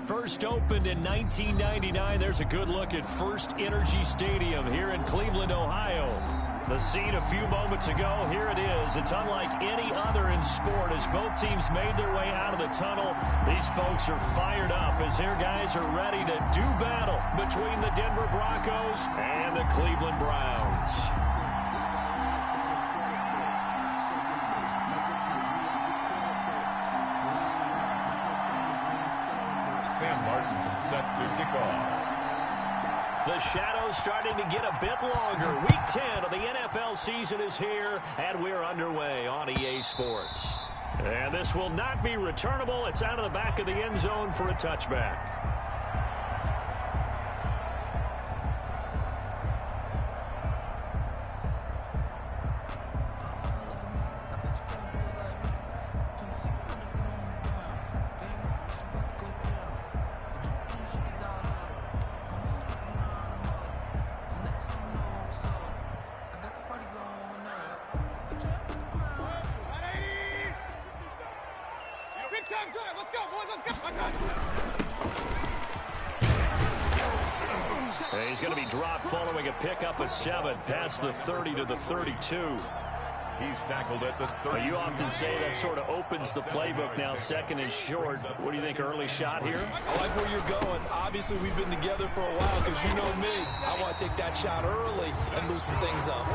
First opened in 1999. There's a good look at First Energy Stadium here in Cleveland, Ohio. The scene a few moments ago, here it is. It's unlike any other in sport as both teams made their way out of the tunnel. These folks are fired up as their guys are ready to do battle between the Denver Broncos and the Cleveland Browns. Sam Martin set to kick off. The shadow's starting to get a bit longer. Week 10 of the NFL season is here, and we're underway on EA Sports. And this will not be returnable. It's out of the back of the end zone for a touchback. He's going to be dropped following a pickup of 7 past the 30 to the 32. He's tackled at the 30. You often say that sort of opens the playbook now, second and short. What do you think, early shot here? I like where you're going. Obviously, we've been together for a while because you know me. I want to take that shot early and loosen things up.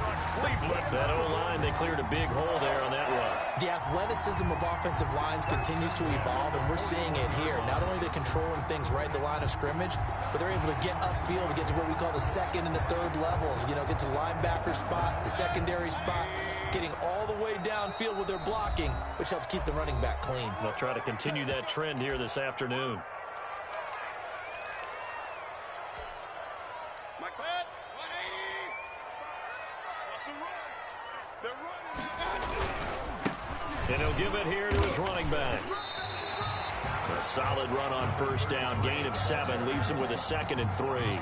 That O-line, they cleared a big hole there on that run. The athleticism of offensive lines continues to evolve, and we're seeing it here. Not only are they controlling things right at the line of scrimmage, but they're able to get upfield to get to what we call the second and the third levels. You know, get to the linebacker spot, the secondary spot, getting all the way downfield with their blocking, which helps keep the running back clean. They'll try to continue that trend here this afternoon. And he'll give it here to his running back. A solid run on first down. Gain of 7 leaves him with a 2nd and 3.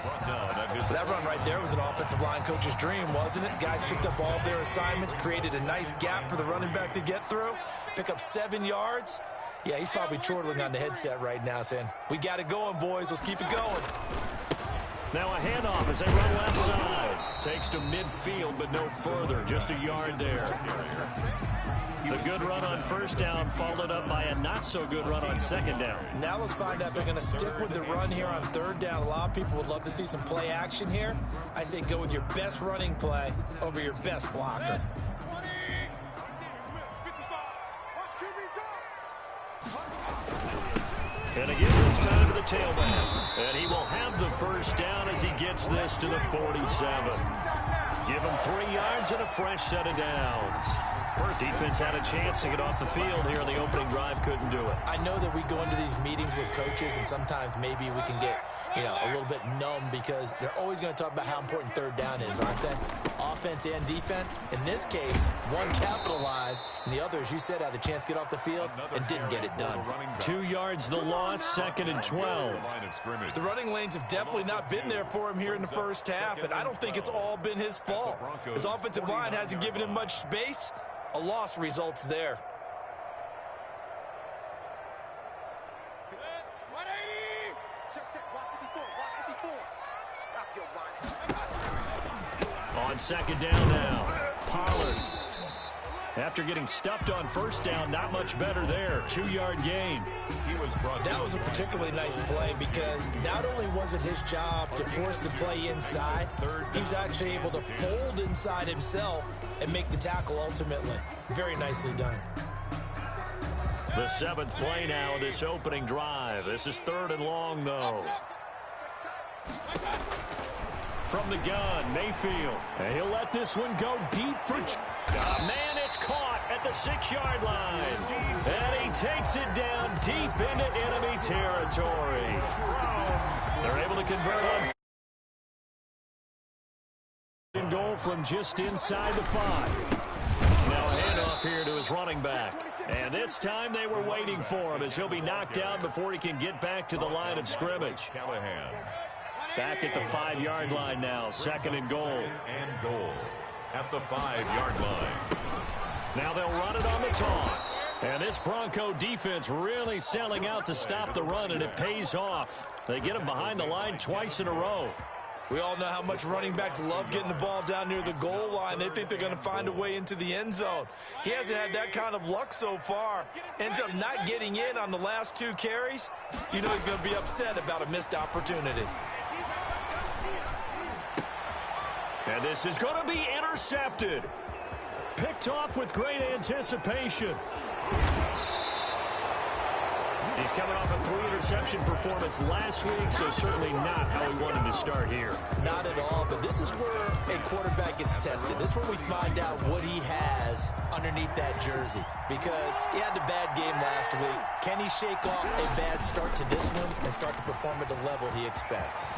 That run right there was an offensive line coach's dream, wasn't it? Guys picked up all of their assignments, created a nice gap for the running back to get through, pick up 7 yards. Yeah, he's probably chortling on the headset right now saying, we got it going, boys. Let's keep it going. Now a handoff as they run left side. Takes to midfield, but no further. Just a yard there. The good run on first down followed up by a not-so-good run on second down. Now let's find out if they're going to stick with the run here on third down. A lot of people would love to see some play action here. I say go with your best running play over your best blocker. And again, this time to the tailback. And he will have the first down as he gets this to the 47. Give him 3 yards and a fresh set of downs. Defense had a chance to get off the field here on the opening drive, couldn't do it. I know that we go into these meetings with coaches, and sometimes maybe we can get, a little bit numb because they're always going to talk about how important third down is, aren't they? Offense and defense. In this case, one capitalized, and the other, as you said, had a chance to get off the field and didn't get it done. 2 yards the loss, 2nd and 12. The running lanes have definitely not been there for him here in the first half, and I don't think it's all been his fault. His offensive line hasn't given him much space. A loss results there. On second down now, Pollard. After getting stuffed on first down, not much better there. 2-yard gain. That was a particularly nice play because not only was it his job to force the play inside, he was actually able to fold inside himself and make the tackle ultimately. Very nicely done. The 7th play now of this opening drive. This is 3rd and long, though. From the gun, Mayfield. And he'll let this one go deep for... man, it's caught at the 6-yard line. And he takes it down deep into enemy territory. They're able to convert on goal from just inside the 5. Now a handoff here to his running back. And this time they were waiting for him as he'll be knocked down before he can get back to the line of scrimmage. Callahan. Back at the 5-yard line now. Second and goal. And goal at the 5-yard line. Now they'll run it on the toss. And this Bronco defense really selling out to stop the run, and it pays off. They get him behind the line twice in a row. We all know how much running backs love getting the ball down near the goal line. They think they're going to find a way into the end zone. He hasn't had that kind of luck so far. Ends up not getting in on the last 2 carries. You know he's going to be upset about a missed opportunity. And this is going to be intercepted. Picked off with great anticipation. He's coming off a 3-interception performance last week, so certainly not how he wanted to start here. Not at all, but this is where a quarterback gets tested. This is where we find out what he has underneath that jersey. Because he had a bad game last week. Can he shake off a bad start to this one and start to perform at the level he expects?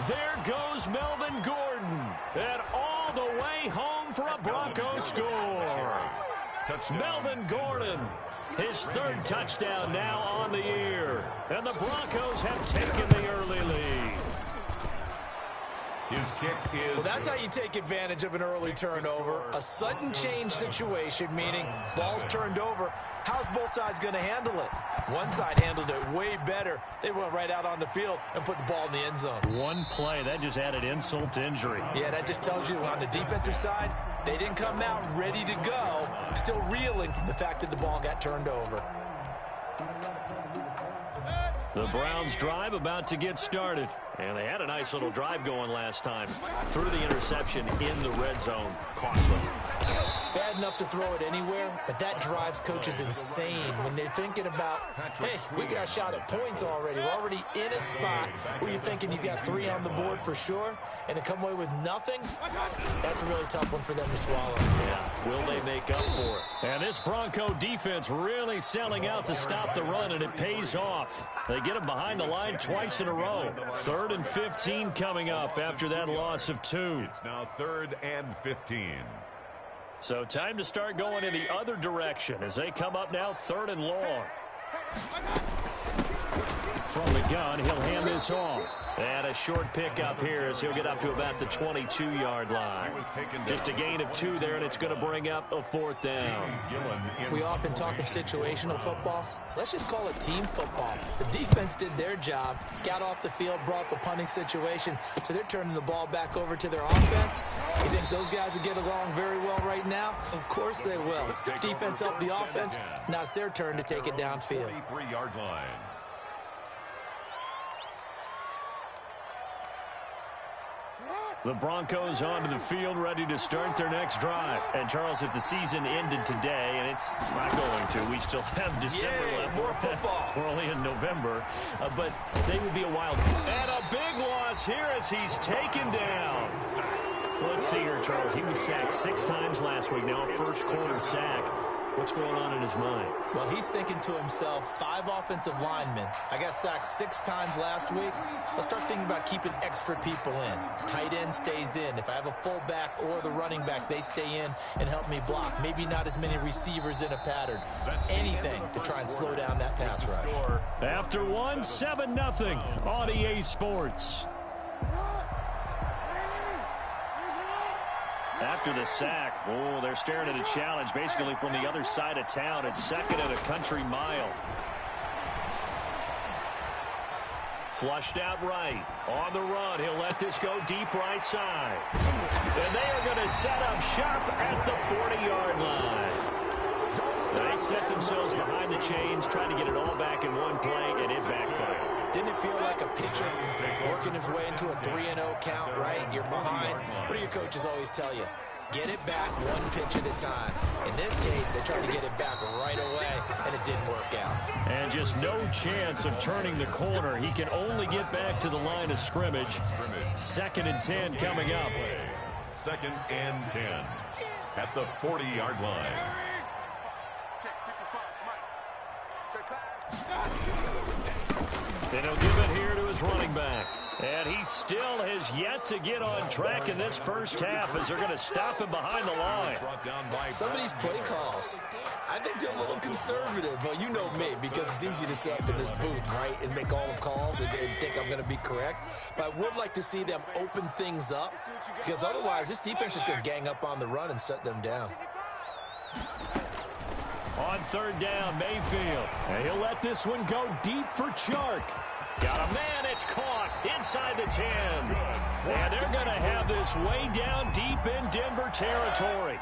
There goes Melvin Gordon. And all the way home for a Bronco score. Touchdown. Melvin Gordon, his 3rd touchdown now on the year. And the Broncos have taken the early lead. His kick is... Well, that's how you take advantage of an early turnover. A sudden change situation, meaning ball's turned over. How's both sides going to handle it? One side handled it way better. They went right out on the field and put the ball in the end zone. One play, that just added insult to injury. Yeah, that just tells you on the defensive side, they didn't come out ready to go, still reeling from the fact that the ball got turned over. The Browns drive about to get started. And they had a nice little drive going last time. Threw the interception in the red zone. Costly. Bad enough to throw it anywhere, but that drives coaches insane when they're thinking about, hey, we got a shot at points already. We're already in a spot where you're thinking you got 3 on the board for sure, and to come away with nothing, that's a really tough one for them to swallow. Yeah, will they make up for it? And this Bronco defense really selling out to stop the run, and it pays off. They get him behind the line twice in a row. 3rd and 15 coming up after that loss of 2. It's now 3rd and 15. So time to start going in the other direction as they come up now 3rd and long. From the gun, he'll hand this off. And a short pickup here as he'll get up to about the 22-yard line. Just a gain of 2 there, and it's going to bring up a 4th down. We often talk of situational football. Let's just call it team football. The defense did their job, got off the field, brought the punting situation, so they're turning the ball back over to their offense. You think those guys will get along very well right now? Of course they will. Defense helped the offense. Now it's their turn to take it downfield. 33-yard line. The Broncos onto the field, ready to start their next drive. And, Charles, if the season ended today, and it's not going to, we still have December left. More football. We're only in November, but they would be a wild. And a big loss here as he's taken down. Let's see here, Charles. He was sacked 6 times last week. Now a first-quarter sack. What's going on in his mind? Well, he's thinking to himself, 5 offensive linemen. I got sacked 6 times last week. Let's start thinking about keeping extra people in. Tight end stays in. If I have a fullback or the running back, they stay in and help me block. Maybe not as many receivers in a pattern. Anything to try and slow down that pass rush. After 1, 7-0 on EA Sports. After the sack, oh, they're staring at a challenge basically from the other side of town. It's 2nd and a country mile. Flushed out right. On the run, he'll let this go deep right side. And they are going to set up shop at the 40-yard line. They set themselves behind the chains, trying to get it all back in one play, and it backfired. Didn't it feel like a pitcher working his way into a 3-0 count, right? You're behind. What do your coaches always tell you? Get it back 1 pitch at a time. In this case, they tried to get it back right away, and it didn't work out. And just no chance of turning the corner. He can only get back to the line of scrimmage. 2nd and 10 coming up. 2nd and 10 at the 40-yard line. And he'll give it here to his running back. And he still has yet to get on track in this first half as they're going to stop him behind the line. Some of these play calls, I think they're a little conservative, but you know me, because it's easy to sit up in this booth, right, and make all the calls and think I'm going to be correct. But I would like to see them open things up, because otherwise this defense is going to gang up on the run and shut them down. On third down, Mayfield. And he'll let this one go deep for Chark. Got a man, it's caught inside the 10. And they're going to have this way down deep in Denver territory.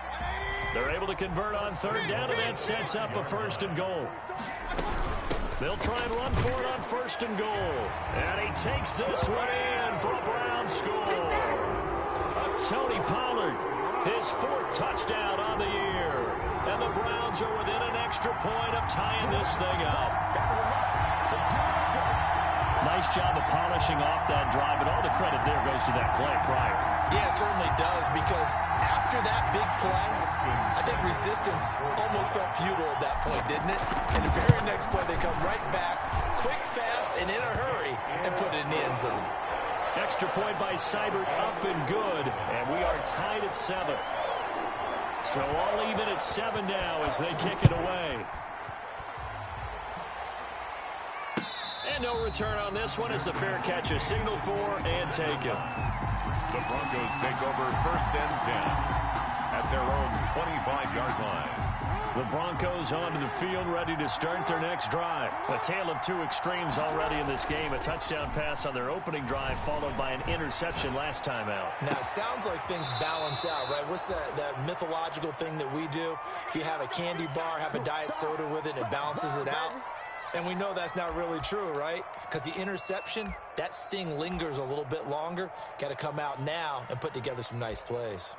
They're able to convert on third down, and that sets up a first and goal. They'll try and run for it on first and goal. And he takes this one in for a Brown score. Tony Pollard, his fourth touchdown on the year. And the Browns are within an extra point of tying this thing up. Nice job of polishing off that drive, but all the credit there goes to that play prior. Yeah, it certainly does, because after that big play, I think resistance almost felt futile at that point, didn't it? And the very next play, they come right back, quick, fast, and in a hurry, and put it in the end zone. Extra point by Seibert, up and good, and we are tied at 7. So all even at 7 now as they kick it away. And no return on this one as the fair catch is signaled for and taken. The Broncos take over first and 10 at their own 25-yard line. The Broncos onto the field, ready to start their next drive. A tale of two extremes already in this game. A touchdown pass on their opening drive, followed by an interception last time out. Now, it sounds like things balance out, right? What's that mythological thing that we do? If you have a candy bar, have a diet soda with it, it balances it out. And we know that's not really true, right? Because the interception, that sting lingers a little bit longer. Got to come out now and put together some nice plays.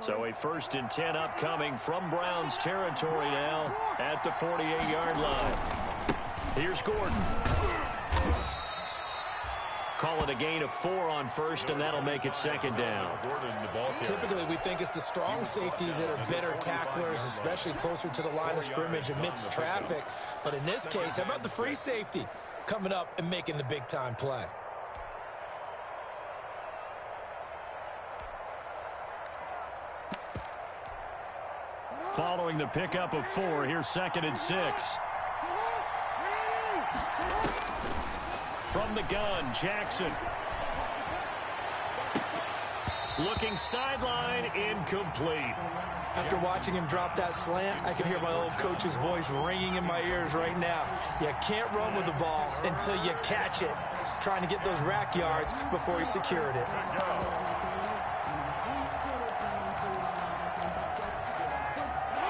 So a first and 10 upcoming from Browns territory now at the 48-yard line. Here's Gordon. Call it a gain of 4 on first, and that'll make it second down. Typically, we think it's the strong safeties that are better tacklers, especially closer to the line of scrimmage amidst traffic. But in this case, how about the free safety coming up and making the big-time play? Following the pickup of 4, here's second and 6. From the gun, Jackson. Looking sideline, incomplete. After watching him drop that slant, I can hear my old coach's voice ringing in my ears right now. You can't run with the ball until you catch it. Trying to get those rack yards before he secured it.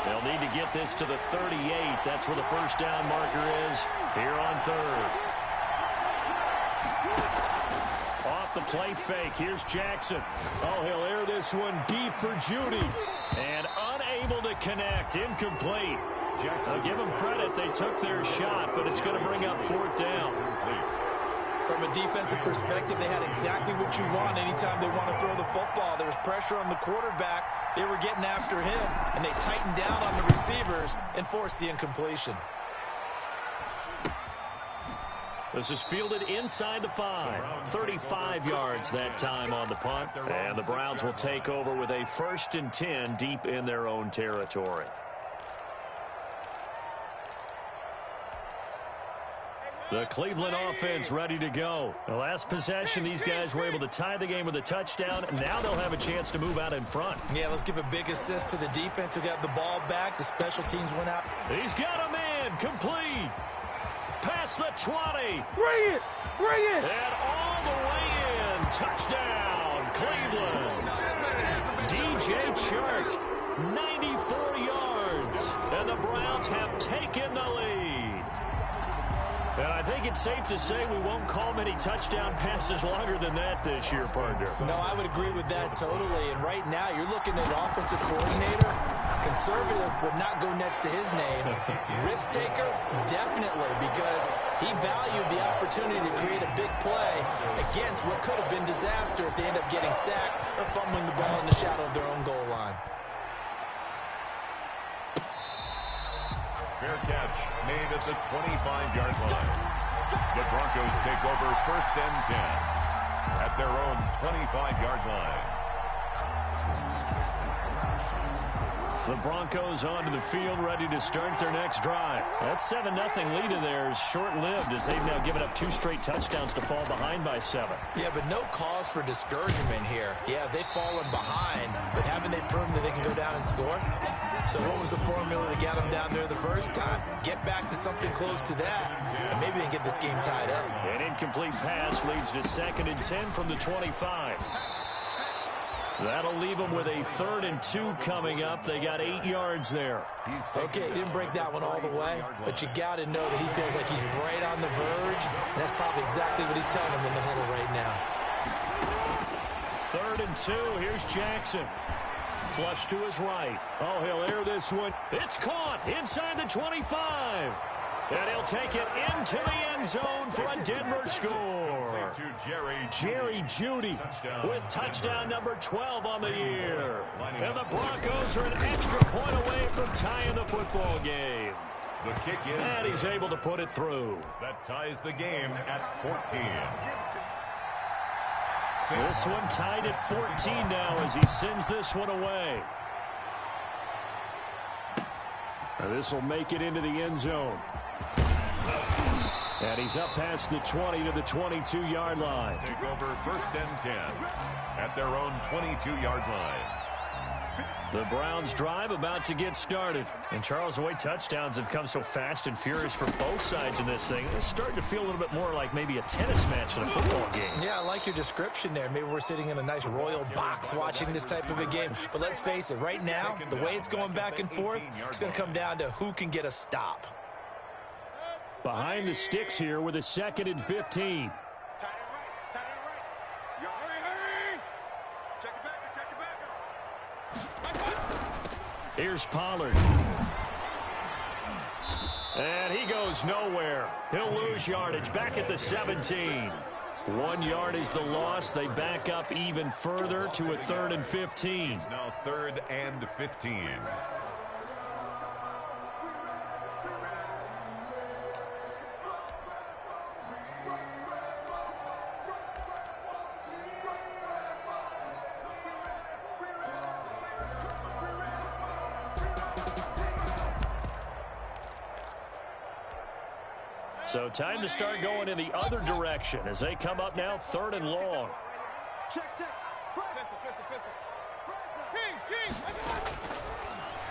They'll need to get this to the 38. That's where the first down marker is here on third. Off the play fake. Here's Jackson. Oh, he'll air this one deep for Judy. And unable to connect. Incomplete. I'll give them credit. They took their shot, but it's going to bring up fourth down. From a defensive perspective, they had exactly what you want anytime they want to throw the football. There was pressure on the quarterback. They were getting after him, and they tightened down on the receivers and forced the incompletion. This is fielded inside the 5. 35 yards that time on the punt. And the Browns will take over with a first and 10 deep in their own territory. The Cleveland offense ready to go. The last possession, these guys were able to tie the game with a touchdown. Now they'll have a chance to move out in front. Yeah, let's give a big assist to the defense who got the ball back. The special teams went out. He's got a man. Complete. Past the 20. Bring it! Bring it! And all the way in. Touchdown, Cleveland. DJ Chark, 94 yards. And the Browns have taken the lead. And I think it's safe to say we won't call many touchdown passes longer than that this year, partner. No, I would agree with that totally. And right now, you're looking at offensive coordinator. Conservative would not go next to his name. Risk taker, definitely, because he valued the opportunity to create a big play against what could have been disaster if they end up getting sacked or fumbling the ball in the shadow of their own goal line. Fair catch made at the 25-yard line. The Broncos take over 1st and 10 at their own 25-yard line. The Broncos onto the field, ready to start their next drive. That 7-0 lead of theirs short-lived as they've now given up 2 straight touchdowns to fall behind by 7. Yeah, but no cause for discouragement here. Yeah, they've fallen behind, but haven't they proven that they can go down and score? So what was the formula that got them down there the first time? Get back to something close to that, and maybe they can get this game tied up. An incomplete pass leads to 2nd and 10 from the 25. That'll leave them with a 3rd and 2 coming up. They got 8 yards there. Okay, he didn't break that one all the way, but you got to know that he feels like he's right on the verge, and that's probably exactly what he's telling them in the huddle right now. 3rd and 2. Here's Jackson. Flush to his right. Oh, he'll air this one. It's caught inside the 25. And he'll take it into the end zone for a Denver score. Jerry Jeudy with touchdown number 12 on the year. And the Broncos are an extra point away from tying the football game. The kick is, and he's able to put it through. That ties the game at 14. This one tied at 14 now as he sends this one away. This will make it into the end zone. And he's up past the 20 to the 22-yard line. Take over 1st and 10 at their own 22-yard line. The Browns drive about to get started. And Charles, the way touchdowns have come so fast and furious for both sides in this thing, it's starting to feel a little bit more like maybe a tennis match in a football game. Yeah, I like your description there. Maybe we're sitting in a nice royal box watching this type of a game. But let's face it, right now, the way it's going back and forth, it's going to come down to who can get a stop. Behind the sticks here with a 2nd and 15. Here's Pollard. And he goes nowhere. He'll lose yardage back at the 17. 1 yard is the loss. They back up even further to a 3rd and 15. Now 3rd and 15. So time to start going in the other direction as they come up now 3rd and long.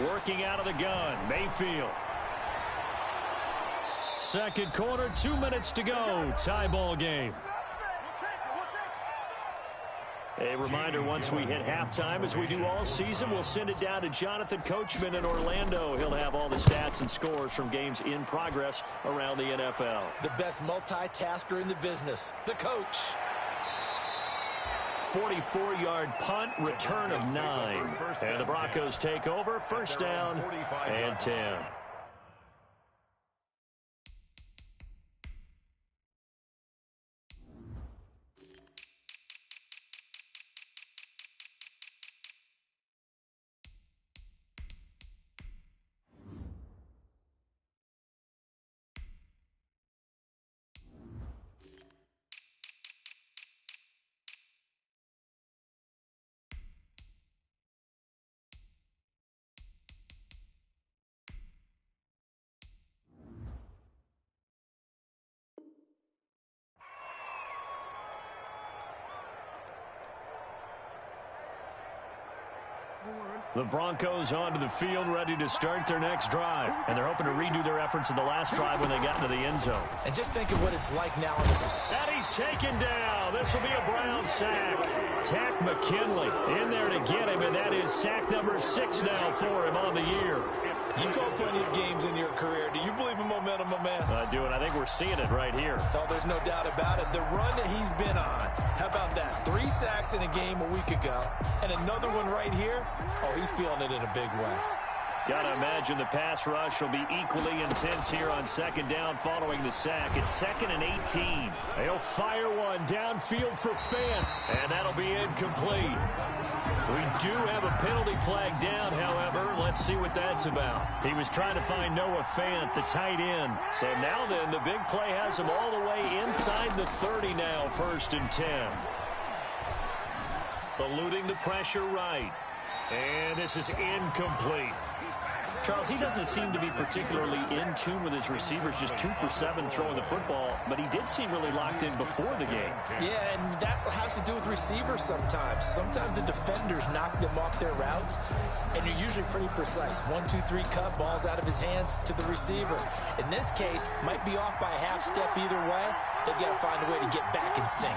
Working out of the gun, Mayfield. Second quarter, 2 minutes to go. Tie ball game. A reminder, once we hit halftime, as we do all season, we'll send it down to Jonathan Coachman in Orlando. He'll have all the stats and scores from games in progress around the NFL. The best multitasker in the business, the coach. 44-yard punt, return of 9. And the Broncos take over, 1st down and 10. The Broncos onto the field, ready to start their next drive. And they're hoping to redo their efforts in the last drive when they got into the end zone. And just think of what it's like now on this. And he's taken down. This will be a Brown sack. Tack McKinley in there to get him, and that is sack number 6 now for him on the year. You called plenty of games in your career. Do you believe in momentum, my man? I do, and I think we're seeing it right here. Oh, there's no doubt about it. The run that he's been on. How about that? 3 sacks in a game a week ago, and another one right here. Oh, he's feeling it in a big way. Got to imagine the pass rush will be equally intense here on 2nd down following the sack. It's 2nd and 18. They'll fire one downfield for Fant, and that'll be incomplete. We do have a penalty flag down, however. Let's see what that's about. He was trying to find Noah Fant, the tight end. So now then, the big play has him all the way inside the 30 now, 1st and 10. Eluding the pressure right. And this is incomplete. Charles, he doesn't seem to be particularly in tune with his receivers, just 2 for 7 throwing the football, but he did seem really locked in before the game. Yeah, and that has to do with receivers sometimes. Sometimes the defenders knock them off their routes, and you're usually pretty precise. 1, 2, 3 cut, balls out of his hands to the receiver. In this case, might be off by a half step either way. They've got to find a way to get back in sync.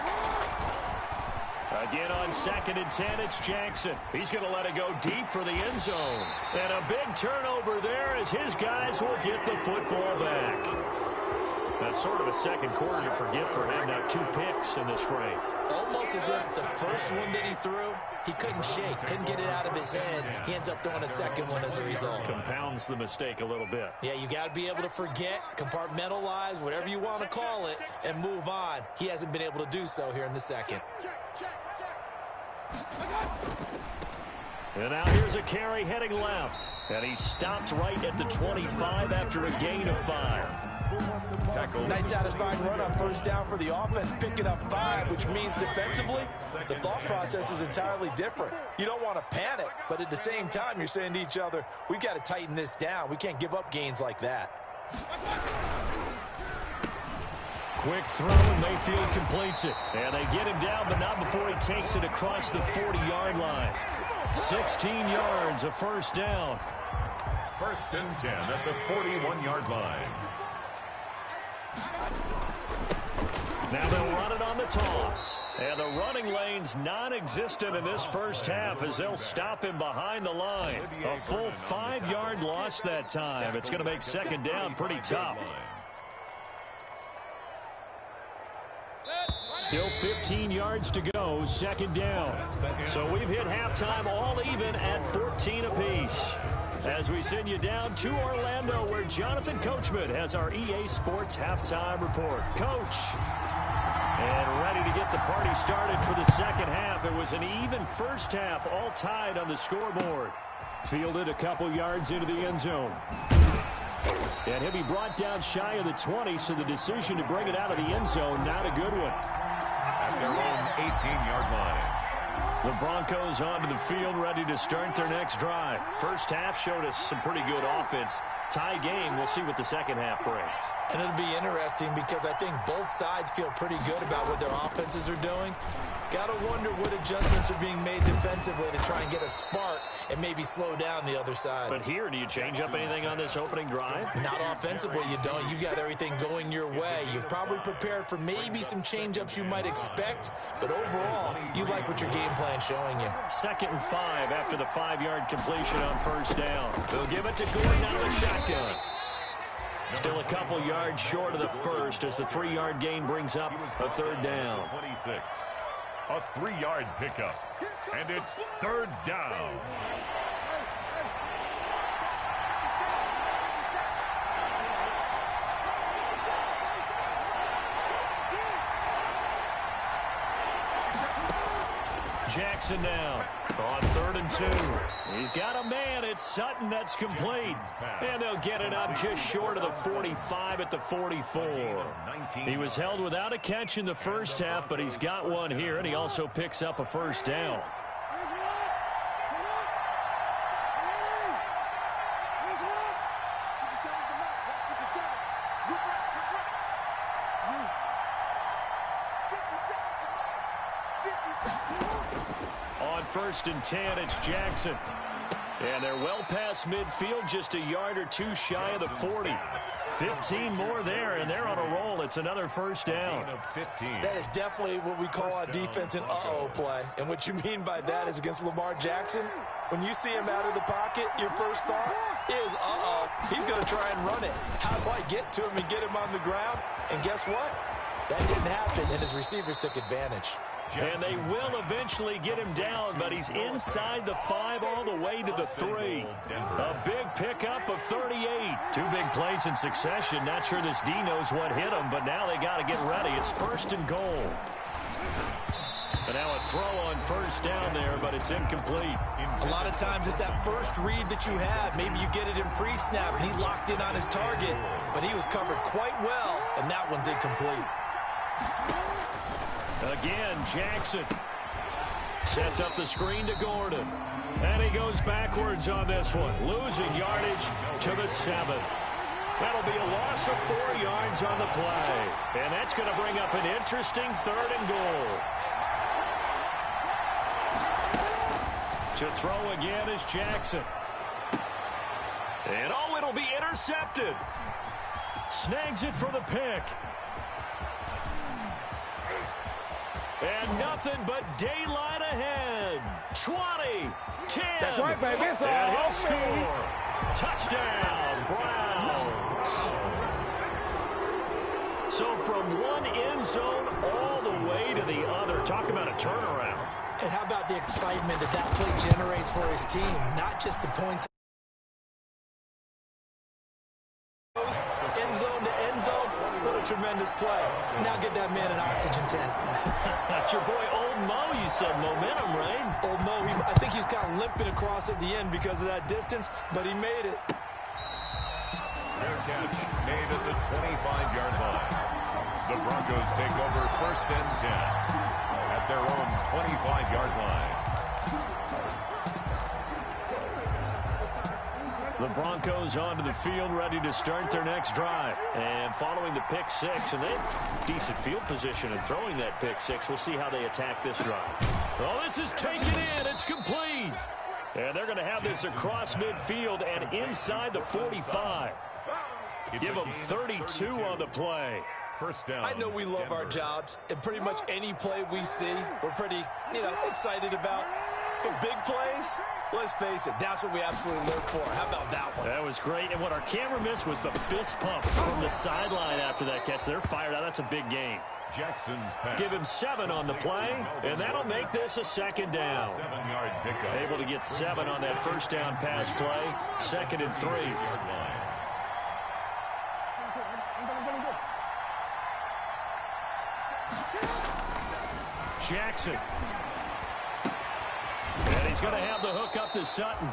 Again on 2nd and 10, it's Jackson. He's going to let it go deep for the end zone. And a big turnover there as his guys will get the football back. That's sort of a second quarter to forget for him. Now 2 picks in this frame. Almost as if the first one that he threw, he couldn't shake, couldn't get it out of his head. He ends up throwing a second one as a result. Compounds the mistake a little bit. Yeah, you got to be able to forget, compartmentalize, whatever you want to call it, and move on. He hasn't been able to do so here in the second. And now here's a carry heading left. And he stopped right at the 25 after a gain of 5. Tackle. Nice satisfying run on 1st down for the offense, picking up 5, which means defensively, the thought process is entirely different. You don't want to panic, but at the same time, you're saying to each other, we've got to tighten this down. We can't give up gains like that. Quick throw, and Mayfield completes it. And they get him down, but not before he takes it across the 40-yard line. 16 yards, a 1st down. 1st and 10 at the 41-yard line. Now they'll run it on the toss. And the running lane's non-existent in this first half as they'll stop him behind the line. A full 5-yard loss that time. It's going to make 2nd down pretty tough. Still 15 yards to go, 2nd down. So we've hit halftime all even at 14 apiece. As we send you down to Orlando, where Jonathan Coachman has our EA Sports halftime report. Coach. And ready to get the party started for the second half. It was an even first half, all tied on the scoreboard. Fielded a couple yards into the end zone. And he'll be brought down shy of the 20, so the decision to bring it out of the end zone, not a good one. At their own 18-yard line. The Broncos onto the field, ready to start their next drive. First half showed us some pretty good offense. Tie game, we'll see what the second half brings. And it'll be interesting because I think both sides feel pretty good about what their offenses are doing. Got to wonder what adjustments are being made defensively to try and get a spark and maybe slow down the other side. But here, do you change up anything on this opening drive? Not offensively, you don't. You got everything going your way. You've probably prepared for maybe some change-ups you might expect, but overall, you like what your game plan's showing you. 2nd and 5 after the 5-yard completion on 1st down. They'll give it to Gordon out of the shotgun. Still a couple yards short of the first as the 3-yard gain brings up a 3rd down. 26. A 3-yard pickup. And it's 3rd down. Jackson now on 3rd and 2. He's got a man. It's Sutton that's complete. And they'll get it up just short of the 45 at the 44. He was held without a catch in the first half, but he's got one here, and he also picks up a 1st down. On 1st and 10, it's Jackson. And they're well past midfield, just a yard or 2 shy of the 40. 15 more there, and they're on a roll. It's another 1st down. That is definitely what we call on defense an uh-oh play. And what you mean by that is against Lamar Jackson, when you see him out of the pocket, your first thought is, uh-oh, he's going to try and run it. How do I get to him and get him on the ground? And guess what? That didn't happen, and his receivers took advantage. And they will eventually get him down, but he's inside the 5 all the way to the 3. A big pickup of 38. 2 big plays in succession. Not sure this D knows what hit him, but now they got to get ready. It's 1st and goal. And now a throw on first down there, but it's incomplete. A lot of times it's that first read that you have. Maybe you get it in pre-snap, and he locked in on his target, but he was covered quite well, and that one's incomplete. Again, Jackson sets up the screen to Gordon. And he goes backwards on this one, losing yardage to the 7. That'll be a loss of 4 yards on the play. And that's going to bring up an interesting 3rd and goal. To throw again is Jackson. And oh, it'll be intercepted. Snags it for the pick. And nothing but daylight ahead. 20, 10. That's right, baby. It's and he'll score. Touchdown, Browns. So from one end zone all the way to the other. Talk about a turnaround. And how about the excitement that that play generates for his team? Not just the points. End zone to end zone. What a tremendous play. Now get that man an oxygen tent. That's your boy Old Mo, you said. Momentum, right? Old Mo, I think he's kind of limping across at the end because of that distance, but he made it. Fair catch made at the 25-yard line. The Broncos take over 1st and 10 at their own 25-yard line. The Broncos onto the field, ready to start their next drive. And following the pick 6, and they decent field position in throwing that pick 6. We'll see how they attack this drive. Oh, this is taken in. It's complete. And they're going to have this across midfield and inside the 45. Give them 32 on the play. First down. I know we love our jobs, and pretty much any play we see, we're pretty, excited about. But big plays, let's face it, that's what we absolutely live for. How about that one? That was great. And what our camera missed was the fist pump from the sideline after that catch. They're fired out. That's a big game. Jackson's pass. Give him 7 on the play, and that'll make this a 2nd down. 7-yard pickup. Able to get 7 on that first down pass play. 2nd and 3. Jackson. And he's going to have the hook up to Sutton.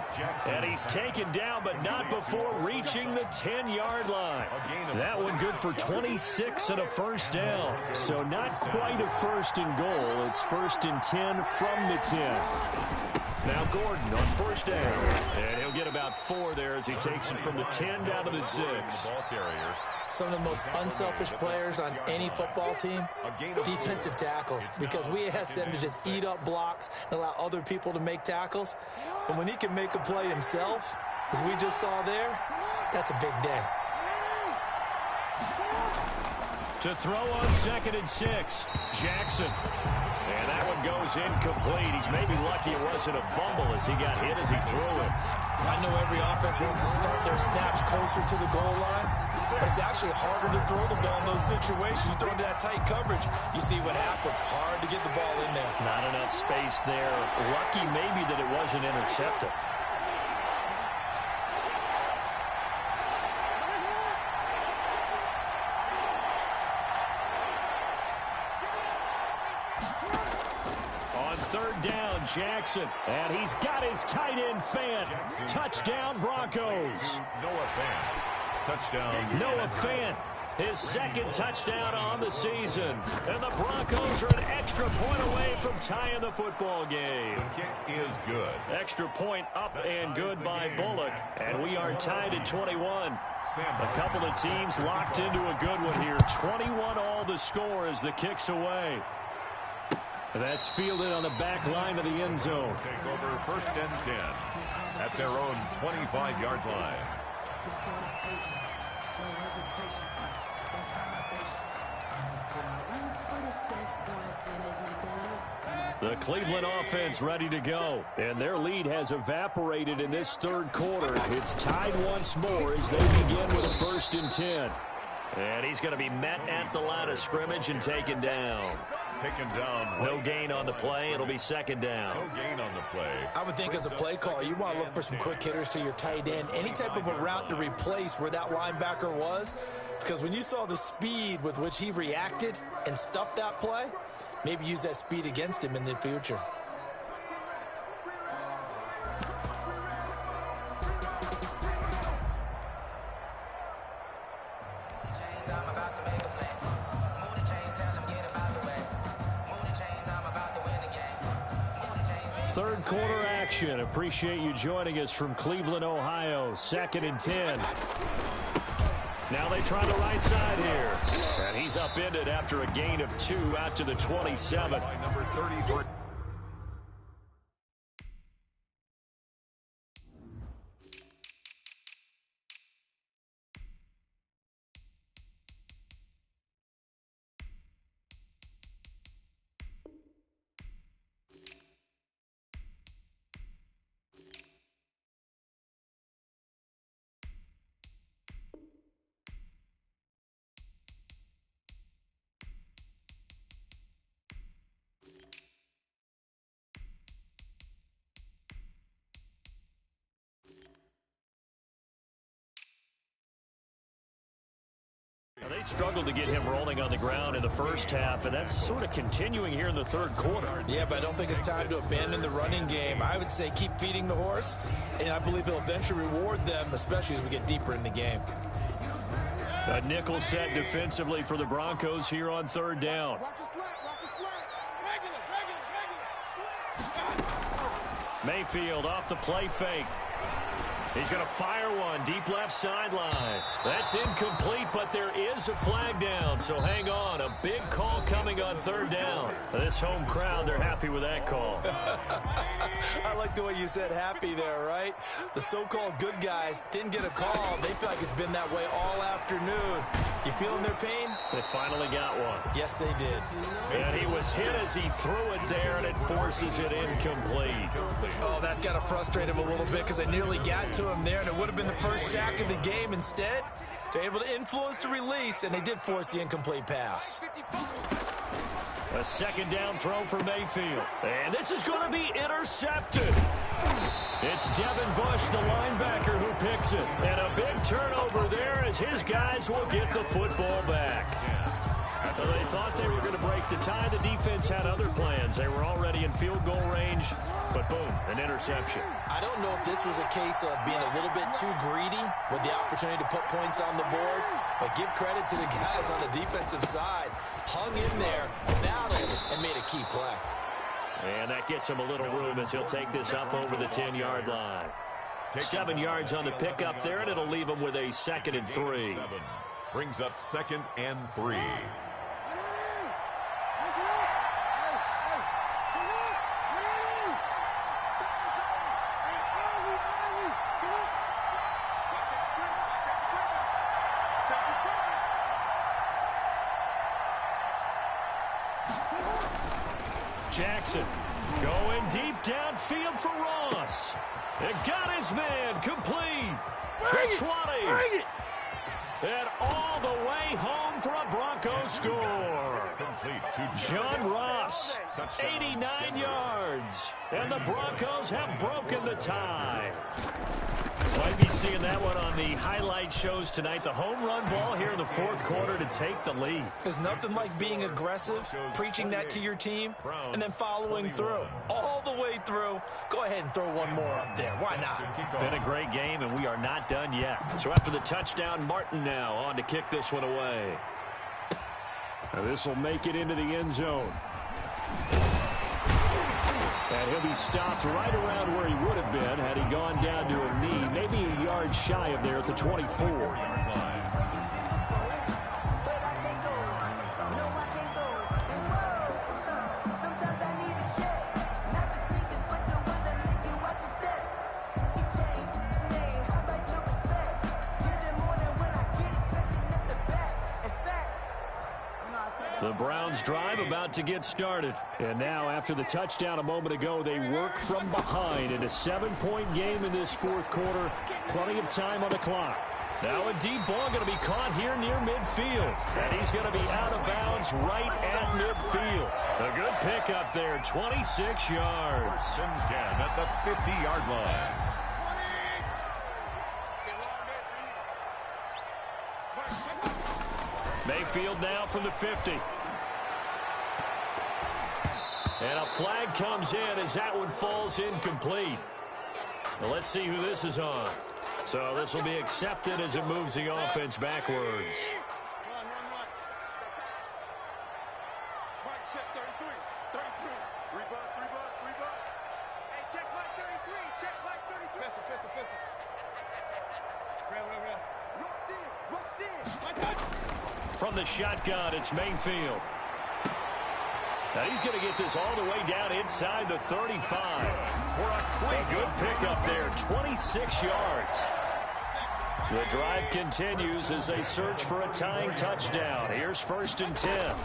And he's taken down, but not before reaching the 10-yard line. That one good for 26 and a first down. So not quite a 1st and goal. It's 1st and 10 from the 10. Now Gordon on first down. And he'll get about 4 there as he takes it from the 10 down to the 6. Some of the most unselfish players on any football team, defensive tackles, because we ask them to just eat up blocks and allow other people to make tackles. But when he can make a play himself, as we just saw there, that's a big day. To throw on 2nd and 6, Jackson. And that one goes incomplete. He's maybe lucky it wasn't a fumble as he got hit as he threw it. I know every offense wants to start their snaps closer to the goal line, but it's actually harder to throw the ball in those situations. You throw into that tight coverage, you see what happens. Hard to get the ball in there. Not enough space there. Lucky maybe that it wasn't intercepted. On 3rd down, Jackson. And he's got his tight end Fant. Touchdown, Broncos. Noah Fant. Touchdown. Noah Fant. His 2nd touchdown on the season. And the Broncos are an extra point away from tying the football game. The kick is good. Extra point up and good by Bullock. And we are tied at 21. A couple of teams locked into a good one here. 21 all the score as the kick's away. That's fielded on the back line of the end zone. Take over 1st and 10 at their own 25-yard line. The Cleveland offense ready to go. And their lead has evaporated in this 3rd quarter. It's tied once more as they begin with a 1st and 10. And he's going to be met at the line of scrimmage and taken down. Taken down. No gain on the play. It'll be 2nd down. No gain on the play. I would think as a play caller, you want to look for some quick hitters to your tight end. Any type of a route to replace where that linebacker was. Because when you saw the speed with which he reacted and stuffed that play, maybe use that speed against him in the future. Third quarter action. Appreciate you joining us from Cleveland, Ohio. 2nd and 10. Now they try the right side here. And he's upended after a gain of 2 out to the 27. Number 33. They struggled to get him rolling on the ground in the first half, and that's sort of continuing here in the third quarter. Yeah, but I don't think it's time to abandon the running game. I would say keep feeding the horse, and I believe he'll eventually reward them, especially as we get deeper in the game. A nickel set defensively for the Broncos here on 3rd down. Mayfield off the play fake. He's going to fire one deep left sideline. That's incomplete, but there is a flag down, so hang on. A big call coming on 3rd down. This home crowd, they're happy with that call. I like the way you said happy there, right? The so-called good guys didn't get a call. They feel like it's been that way all afternoon. You feeling their pain? They finally got one. Yes, they did. And he was hit as he threw it there, and it forces it incomplete. Oh, that's got to frustrate him a little bit because they nearly got to him there, and it would have been the first sack of the game. Instead, they're able to influence the release, and they did force the incomplete pass. A 2nd down throw for Mayfield. And this is going to be intercepted. It's Devin Bush, the linebacker, who picks it. And a big turnover there as his guys will get the football back. Well, they thought they were going to break the tie. The defense had other plans. They were already in field goal range, but boom, an interception. I don't know if this was a case of being a little bit too greedy with the opportunity to put points on the board, but give credit to the guys on the defensive side. Hung in there, battled, and made a key play. And that gets him a little room as he'll take this up over the 10-yard line. 7 yards on the pickup there, and it'll leave him with a 2nd and 3. Brings up 2nd and 3. Jackson going deep downfield for Ross. It got his man complete. The 20. And all the way home for a Broncos score. John Ross, 89 yards. And the Broncos have broken the tie. Might be seeing that one on the highlight shows tonight. The home run ball here in the 4th quarter to take the lead. There's nothing like being aggressive, preaching that to your team, and then following through. All the way through. Go ahead and throw one more up there. Why not? Been a great game, and we are not done yet. So after the touchdown, Martin now on to kick this one away. This will make it into the end zone. And he'll be stopped right around where he would have been had he gone down to a knee, maybe a yard shy of there at the 24-yard line. The Browns drive about to get started. And now after the touchdown a moment ago, they work from behind in a 7-point game in this 4th quarter. Plenty of time on the clock. Now a deep ball going to be caught here near midfield. And he's going to be out of bounds right at midfield. A good pickup there, 26 yards. 10 at the 50-yard line. Mayfield now from the 50. And a flag comes in as that one falls incomplete. Well, let's see who this is on. So this will be accepted as it moves the offense backwards. From the shotgun, it's Mayfield. Now he's going to get this all the way down inside the 35. For a good pickup there, 26 yards. The drive continues as they search for a tying touchdown. Here's 1st and 10.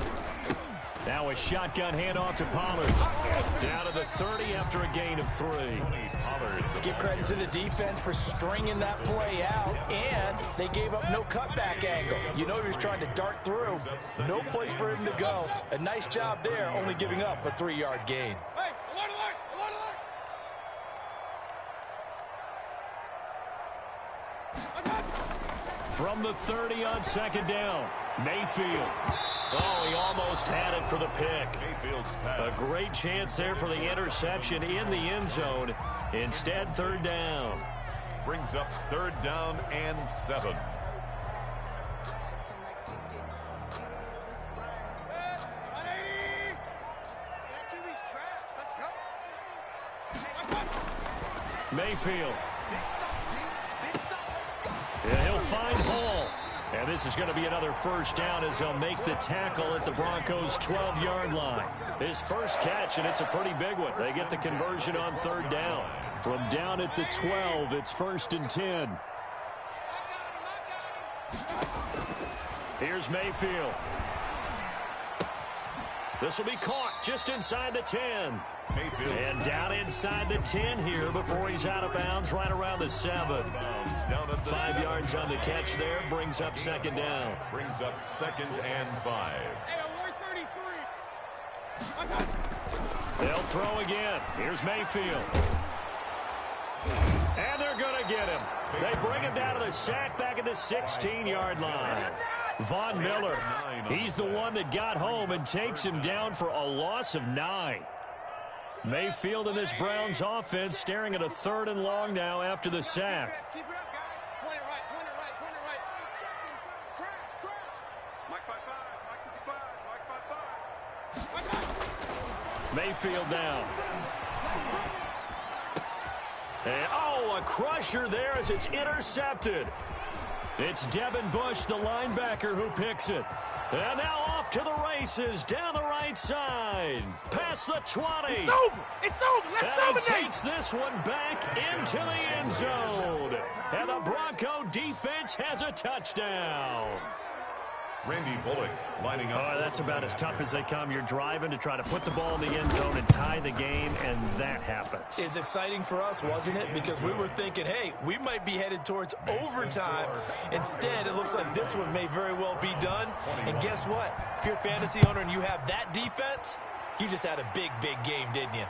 Now a shotgun handoff to Pollard. Down to the 30 after a gain of 3. Give credit to the defense for stringing that play out, and they gave up no cutback angle. You know he was trying to dart through. No place for him to go. A nice job there, only giving up a 3-yard gain. Hey, alert, alert, alert, alert! From the 30 on 2nd down, Mayfield. Oh, he almost had it for the pick. A great chance there for the interception in the end zone. Instead, 3rd down. Brings up 3rd down and 7. Mayfield. Yeah, he'll find Hall. And this is going to be another 1st down as they'll make the tackle at the Broncos' 12-yard line. His first catch, and it's a pretty big one. They get the conversion on 3rd down. From down at the 12, it's 1st and 10. Here's Mayfield. This will be caught just inside the 10. Mayfield. And down inside the 10 here before he's out of bounds right around the 7. 5 yards on the catch there. Brings up 2nd down. Brings up 2nd and 5. Hey, 133. They'll throw again. Here's Mayfield. And they're going to get him. They bring him down to the sack back at the 16-yard line. Von Miller, he's the one that got home and takes him down for a loss of 9. Mayfield and this Browns offense staring at a 3rd and long now after the sack. Keep it up, guys. Point it right, point it right, point it right. Crash, crash. Mike 55, Mike 55. Mayfield down. And, a crusher there as it's intercepted. It's Devin Bush, the linebacker, who picks it. And now off to the races down the right side. Past the 20. It's over. It's over. Let's dominate. He takes this one back into the end zone. And the Bronco defense has a touchdown. Randy Bullock lining up. Oh, that's about as tough as they come. You're driving to try to put the ball in the end zone and tie the game, and that happens. It's exciting for us, wasn't it? Because we were thinking, hey, we might be headed towards overtime. Instead, it looks like this one may very well be done. And guess what? If you're a fantasy owner and you have that defense, you just had a big, big game, didn't you?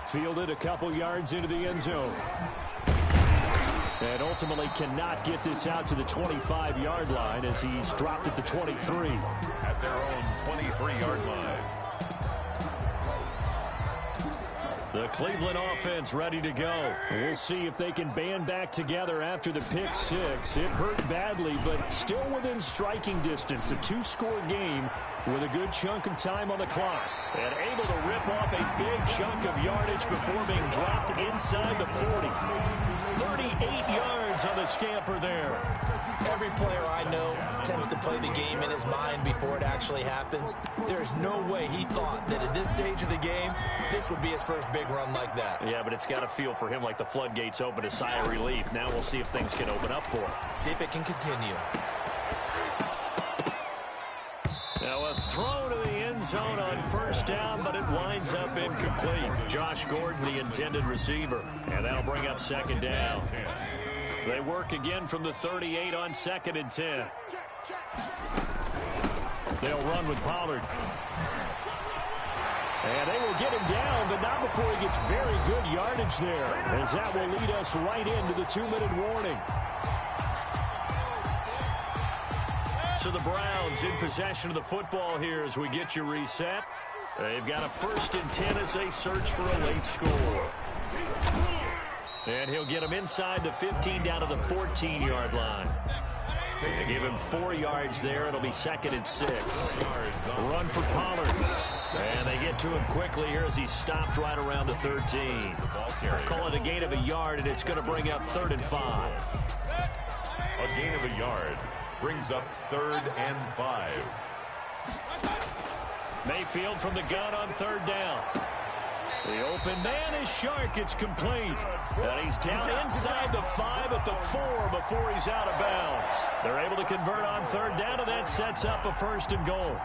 Fielded a couple yards into the end zone. And ultimately cannot get this out to the 25-yard line as he's dropped at the 23. At their own 23-yard line. The Cleveland offense ready to go. We'll see if they can band back together after the pick six. It hurt badly, but still within striking distance. A 2-score game with a good chunk of time on the clock. And able to rip off a big chunk of yardage before being dropped inside the 40. 38 yards on the scamper there. Every player I know tends to play the game in his mind before it actually happens. There's no way he thought that at this stage of the game, this would be his first big run like that. Yeah, but it's got to feel for him like the floodgates open, a sigh of relief. Now we'll see if things can open up for him. See if it can continue. Now a throw to the end zone on 1st down, but it winds up incomplete. Josh Gordon, the intended receiver. And that'll bring up 2nd down. They work again from the 38 on 2nd and 10. They'll run with Pollard. And they will get him down, but not before he gets very good yardage there, as that will lead us right into the 2-minute warning. So the Browns in possession of the football here as we get you reset. They've got a 1st and 10 as they search for a late score. And he'll get him inside the 15 down to the 14-yard line. They give him 4 yards there. It'll be 2nd and 6. Run for Pollard. And they get to him quickly here as he stopped right around the 13. Call it a gain of a yard, and it's going to bring up 3rd and 5. A gain of a yard brings up 3rd and 5. Mayfield from the gun on 3rd down. The open man is Shark. It's complete. And he's down inside the 5 at the 4 before he's out of bounds. They're able to convert on 3rd down, and that sets up a 1st and goal.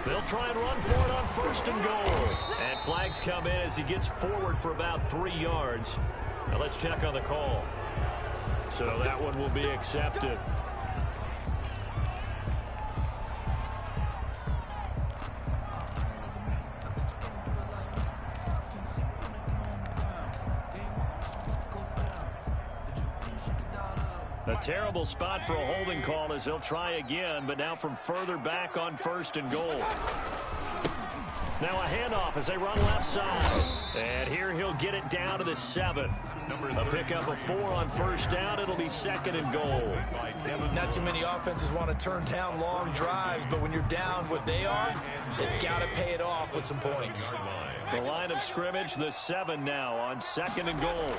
They'll try and run for it on 1st and goal. And flags come in as he gets forward for about 3 yards. Now let's check on the call. So that one will be accepted. A terrible spot for a holding call as they'll try again, but now from further back on 1st and goal. Now a handoff as they run left side. And here he'll get it down to the 7. A pickup of 4 on 1st down. It'll be 2nd and goal. Not too many offenses want to turn down long drives, but when you're down what they are, they've got to pay it off with some points. The line of scrimmage, the 7 now on 2nd and goal.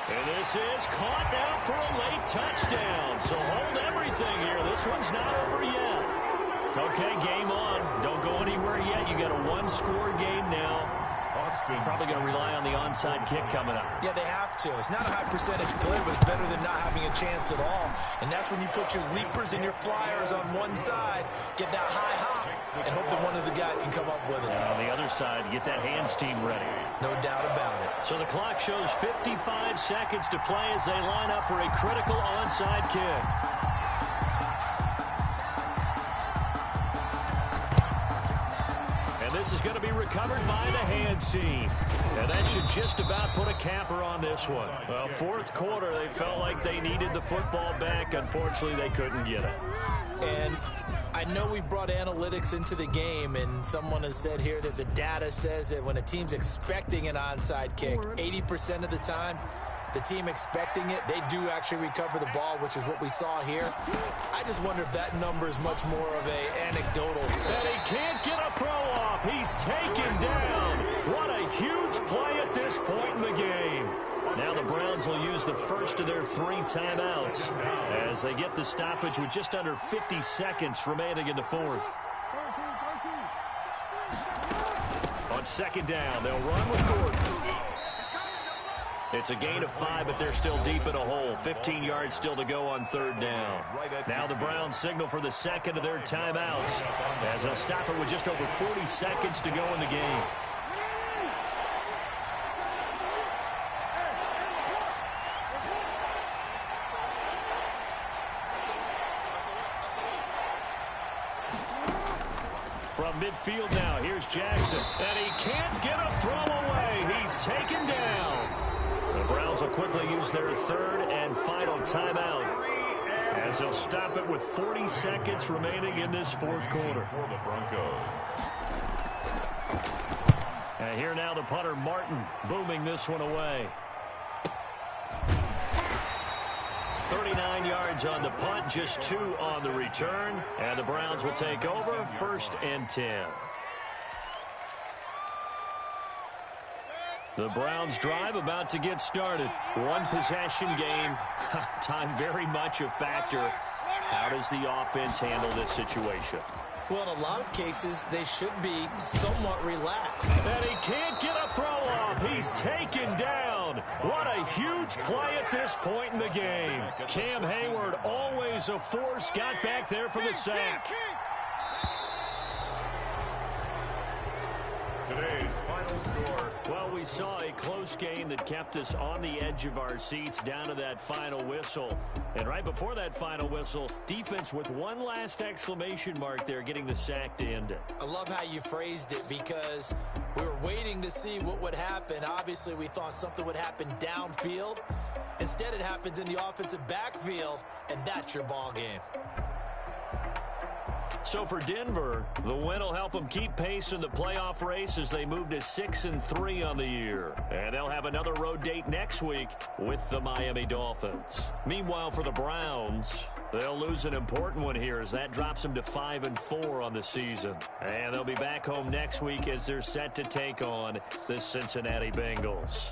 And this is caught now for a late touchdown. So hold everything here. This one's not over yet. Okay, game on. Don't go anywhere yet. You got a 1-score game now. Probably going to rely on the onside kick coming up. Yeah, they have to. It's not a high percentage play, but it's better than not having a chance at all. And that's when you put your leapers and your flyers on one side, get that high hop, and hope that one of the guys can come up with it. And on the other side, get that hands team ready. No doubt about it. So the clock shows 55 seconds to play as they line up for a critical onside kick. This is going to be recovered by the hands team. And that should just about put a capper on this one. Well, 4th quarter, they felt like they needed the football back. Unfortunately, they couldn't get it. And I know we brought analytics into the game, and someone has said here that the data says that when a team's expecting an onside kick, 80% of the time, the team expecting it, they do actually recover the ball, which is what we saw here. I just wonder if that number is much more of a anecdotal. And he can't get a throw off. He's taken down. What a huge play at this point in the game. Now the Browns will use the first of their 3 timeouts as they get the stoppage with just under 50 seconds remaining in the 4th. On 2nd down, they'll run with Gordon. It's a gain of 5, but they're still deep in a hole. 15 yards still to go on 3rd down. Now the Browns signal for the 2nd of their timeouts as they'll stop it with just over 40 seconds to go in the game. From midfield now, here's Jackson. And he can't get a throw away. He's taken down. The Browns will quickly use their 3rd and final timeout as they'll stop it with 40 seconds remaining in this 4th quarter. For the Broncos. And here now the punter, Martin, booming this one away. 39 yards on the punt, just 2 on the return. And the Browns will take over 1st and 10. The Browns drive about to get started. 1 possession game. Time very much a factor. How does the offense handle this situation? Well, in a lot of cases, they should be somewhat relaxed. And he can't get a throw off. He's taken down. What a huge play at this point in the game. Cam Hayward, always a force, got back there for the sack. Today's final score. Well, we saw a close game that kept us on the edge of our seats down to that final whistle. And right before that final whistle, defense with one last exclamation mark there, getting the sack to end it. I love how you phrased it, because we were waiting to see what would happen. Obviously, we thought something would happen downfield. Instead, it happens in the offensive backfield, and that's your ball game. So for Denver, the win will help them keep pace in the playoff race as they move to 6-3 on the year. And they'll have another road date next week with the Miami Dolphins. Meanwhile, for the Browns, they'll lose an important one here as that drops them to 5-4 on the season. And they'll be back home next week as they're set to take on the Cincinnati Bengals.